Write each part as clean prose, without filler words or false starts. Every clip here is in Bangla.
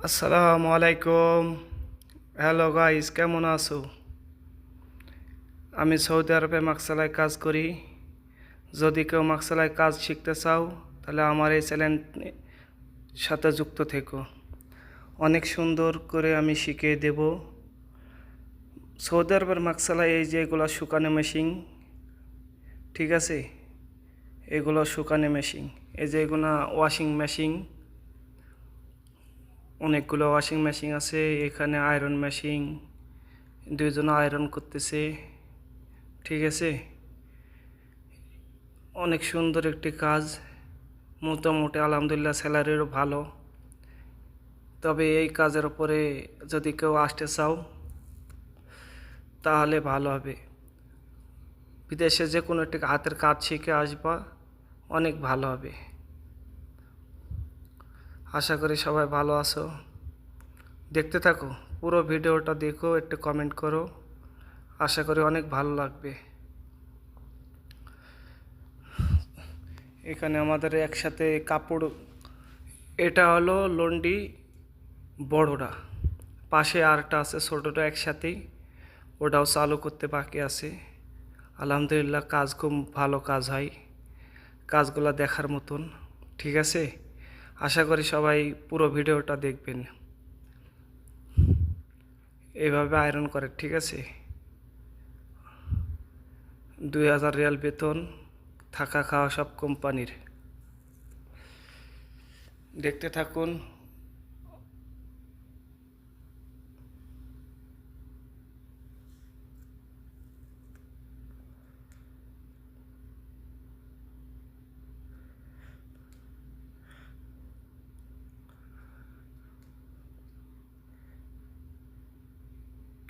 আসসালামু আলাইকুম। হ্যালো গাইস, কেমন আছো? আমি সৌদি আরবে মাকসালায় কাজ করি। যদি কেউ মাকসালায় কাজ শিখতে চাও তাহলে আমার এই চ্যানেল সাথে যুক্ত থেকো। অনেক সুন্দর করে আমি শিখিয়ে দেব। সৌদি আরবের মাকসালায় এই যে এগুলো শুকানো মেশিন, ঠিক আছে? এগুলো শুকানো মেশিন। এই যে এগুলো ওয়াশিং মেশিন, অনেকগুলো ওয়াশিং মেশিন আছে। এখানে আয়রন মেশিন, দুইজন আয়রন করতেছে, ঠিক আছে? অনেক সুন্দর একটি কাজ, মোটামুটি আলহামদুলিল্লাহ স্যালারিও ভালো। তবে এই কাজের উপরে যদি কেউ আসতে চাও তাহলে ভালো হবে। বিদেশে যে কোনো একটি হাতের কাজ শিখে আসবা, অনেক ভালো হবে। আশা করি সবাই ভালো আছো। দেখতে থাকো, পুরো ভিডিওটা দেখো, একটু কমেন্ট করো। আশা করি অনেক ভালো লাগবে। এখানে আমাদের একসাথে কাপড়, এটা হলো লন্ডি বড়টা, পাশে আরটা আছে ছোটোটা একসাথেই, ওটাও চালু করতে বাকি আছে। আলহামদুলিল্লাহ কাজ খুব ভালো কাজ হয়, কাজগুলো দেখার মতন, ঠিক আছে? আশা করি সবাই পুরো ভিডিওটা দেখবেন। এইভাবে আয়রন করে, ঠিক আছে? 2000 রিয়াল বেতন, থাকা খাওয়া সব কোম্পানির। দেখতে থাকুন।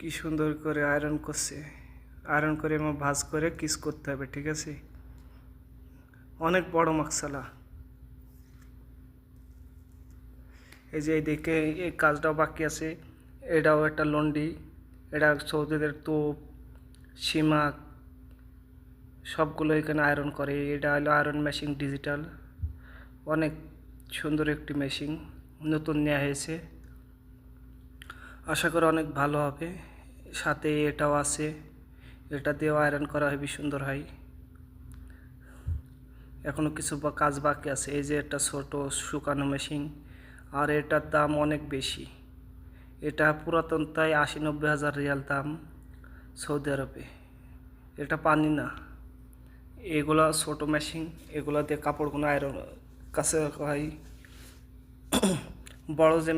কি সুন্দর করে আয়রন করছে। আয়রন করে এবং ভাঁজ করে কিস করতে হবে, ঠিক আছে? অনেক বড় মাকসালা। এই যে এইদিকে এই কাজটাও বাকি আছে। এটাও একটা লন্ডি, এটা সৌদিদের তোপ, সীমা, সবগুলো এখানে আয়রন করে। এটা হলো আয়রন মেশিন ডিজিটাল, অনেক সুন্দর একটি মেশিন, নতুন নেওয়া হয়েছে। আশা করি অনেক ভালো হবে। সাথে এটাও আছে, এটা দিয়েও আয়রন করা হেবি সুন্দর হয়। এখনও কিছু কাজ বাকি আছে। এই যে একটা ছোট শুকানো মেশিন, আর এটার দাম অনেক বেশি। এটা পুরাতন, তাই 80-90 হাজার রিয়াল দাম সৌদি আরবে। এটা পানি না, এগুলা ছোট মেশিন, এগুলা দিয়ে কাপড়গুলো আয়রন কাছে হয়। বড় যে